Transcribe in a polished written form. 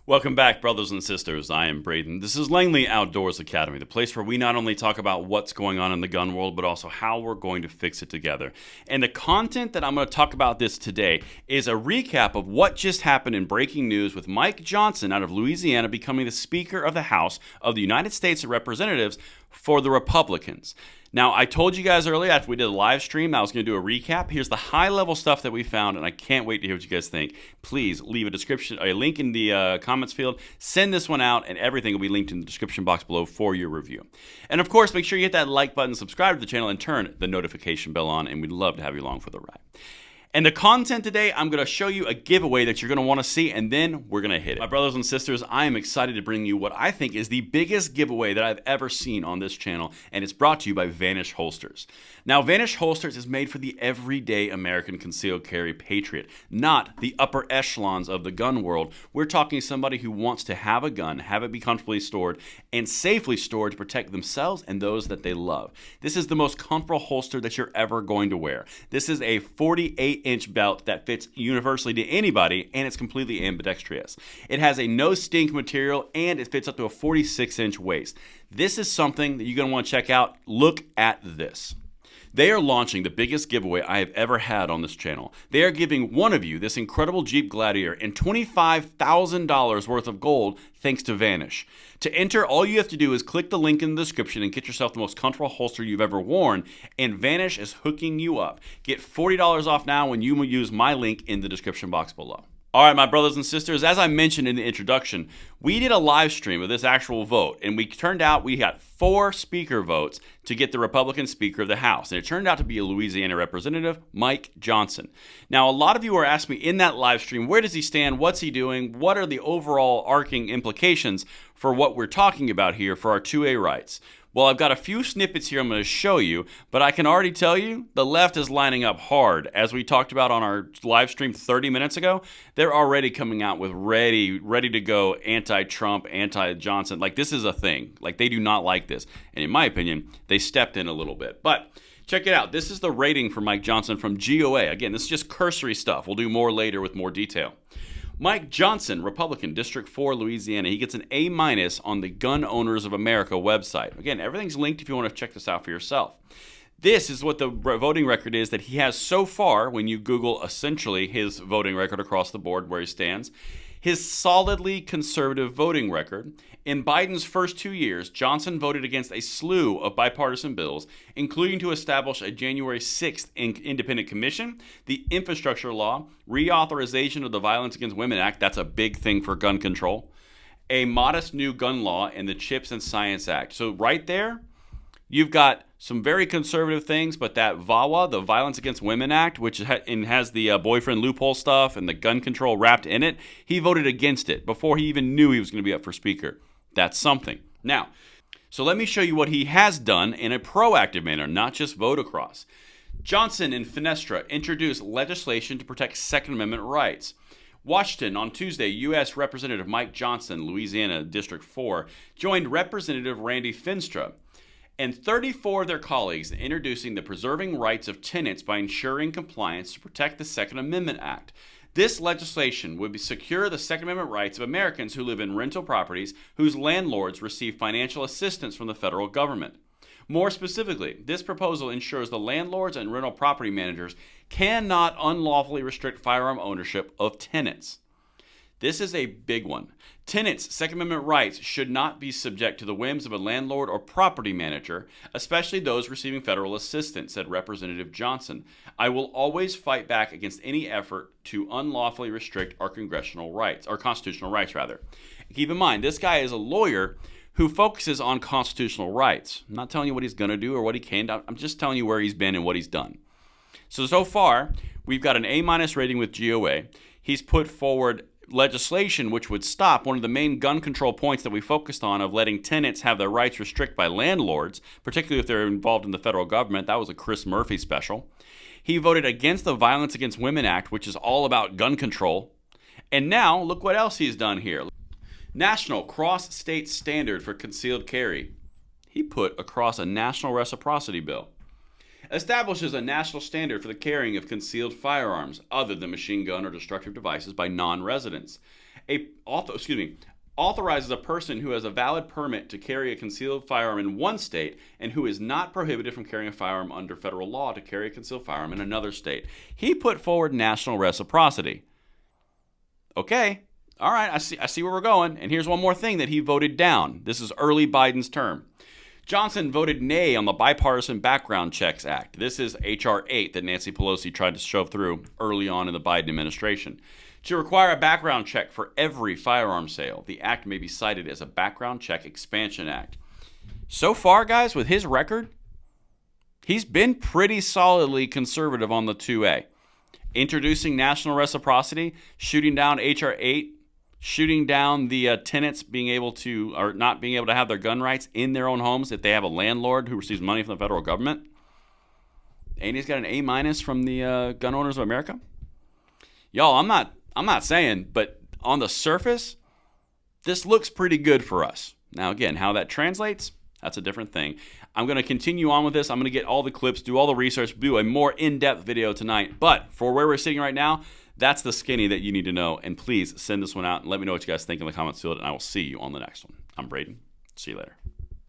Welcome back, brothers and sisters. I am Braden. This is Langley Outdoors Academy, the place where we not only talk about what's going on in the gun world, but also how we're going to fix it together. And the content that I'm going to talk about this today is a recap of what just happened in breaking news with Mike Johnson out of Louisiana becoming the Speaker of the House of the United States of Representatives for the Republicans. Now, I told you guys earlier after we did a live stream, I was going to do a recap. Here's the high-level stuff that we found, and I can't wait to hear what you guys think. Please leave a link in the comments field. Send this one out, and everything will be linked in the description box below for your review. And of course, make sure you hit that like button, subscribe to the channel, and turn the notification bell on, and we'd love to have you along for the ride. And the content today, I'm going to show you a giveaway that you're going to want to see, and then we're going to hit it. My brothers and sisters, I am excited to bring you what I think is the biggest giveaway that I've ever seen on this channel, and it's brought to you by Vanish Holsters. Now, Vanish Holsters is made for the everyday American concealed carry patriot, not the upper echelons of the gun world. We're talking somebody who wants to have a gun, have it be comfortably stored, and safely stored to protect themselves and those that they love. This is the most comfortable holster that you're ever going to wear. This is a 48-inch belt that fits universally to anybody, and it's completely ambidextrous. It has a no-stink material, and it fits up to a 46-inch waist. This is something that you're going to want to check out. Look at this. They are launching the biggest giveaway I have ever had on this channel. They are giving one of you this incredible Jeep Gladiator and $25,000 worth of gold thanks to Vanish. To enter, all you have to do is click the link in the description and get yourself the most comfortable holster you've ever worn, and Vanish is hooking you up. Get $40 off now when you use my link in the description box below. All right, my brothers and sisters, as I mentioned in the introduction, we did a live stream of this actual vote, and we got 4 speaker votes to get the Republican Speaker of the House, and it turned out to be a Louisiana representative, Mike Johnson. Now, a lot of you are asking me in that live stream, where does he stand, what's he doing, what are the overall arcing implications for what we're talking about here for our 2A rights? Well, I've got a few snippets here I'm going to show you, but I can already tell you the left is lining up hard. As we talked about on our live stream 30 minutes ago, they're already coming out with ready to go anti-Trump, anti-Johnson. Like, this is a thing. Like, they do not like this. And in my opinion, they stepped in a little bit. But check it out. This is the rating for Mike Johnson from GOA. Again, this is just cursory stuff. We'll do more later with more detail. Mike Johnson, Republican, District 4, Louisiana. He gets an A- on the Gun Owners of America website. Again, everything's linked if you want to check this out for yourself. This is what the voting record is that he has so far when you Google essentially his voting record across the board where he stands. His solidly conservative voting record. In Biden's first 2 years, Johnson voted against a slew of bipartisan bills, including to establish a January 6th independent commission, the infrastructure law, reauthorization of the Violence Against Women Act, that's a big thing for gun control, a modest new gun law, and the CHIPS and Science Act. So right there, you've got some very conservative things, but that VAWA, the Violence Against Women Act, which has the boyfriend loophole stuff and the gun control wrapped in it, he voted against it before he even knew he was going to be up for Speaker. That's something. Now, so let me show you what he has done in a proactive manner, not just vote across. Johnson and Fenestra introduced legislation to protect Second Amendment rights. Washington, on Tuesday, U.S. Representative Mike Johnson, Louisiana District 4, joined Representative Randy Fenestra and 34 of their colleagues in introducing the Preserving Rights of Tenants by Ensuring Compliance to Protect the Second Amendment Act. This legislation would secure the Second Amendment rights of Americans who live in rental properties whose landlords receive financial assistance from the federal government. More specifically, this proposal ensures the landlords and rental property managers cannot unlawfully restrict firearm ownership of tenants. This is a big one. Tenants' Second Amendment rights should not be subject to the whims of a landlord or property manager, especially those receiving federal assistance, said Representative Johnson. I will always fight back against any effort to unlawfully restrict our constitutional rights. Keep in mind, this guy is a lawyer who focuses on constitutional rights. I'm not telling you what he's going to do or what he can do. I'm just telling you where he's been and what he's done. So far, we've got an A- rating with GOA. He's put forward legislation which would stop one of the main gun control points that we focused on of letting tenants have their rights restricted by landlords, particularly if they're involved in the federal government. That was a Chris Murphy special. He voted against the Violence Against Women Act, which is all about gun control. And now, look what else he's done here. National cross-state standard for concealed carry. He put across a national reciprocity bill. Establishes a national standard for the carrying of concealed firearms other than machine gun or destructive devices by non-residents. authorizes a person who has a valid permit to carry a concealed firearm in one state and who is not prohibited from carrying a firearm under federal law to carry a concealed firearm in another state. He put forward national reciprocity. Okay, all right, I see where we're going. And here's one more thing that he voted down. This is early Biden's term. Johnson voted nay on the Bipartisan Background Checks Act. This is H.R. 8 that Nancy Pelosi tried to shove through early on in the Biden administration. To require a background check for every firearm sale, the act may be cited as a Background Check Expansion Act. So far, guys, with his record, he's been pretty solidly conservative on the 2A. Introducing national reciprocity, shooting down H.R. 8, shooting down the tenants being able to, or not being able to have their gun rights in their own homes if they have a landlord who receives money from the federal government. And he's got an A- from the Gun Owners of America. Y'all, I'm not saying, but on the surface, this looks pretty good for us. Now, again, how that translates, that's a different thing. I'm going to continue on with this. I'm going to get all the clips, do all the research, do a more in-depth video tonight. But for where we're sitting right now, that's the skinny that you need to know. And please send this one out and let me know what you guys think in the comments field, and I will see you on the next one. I'm Braden. See you later.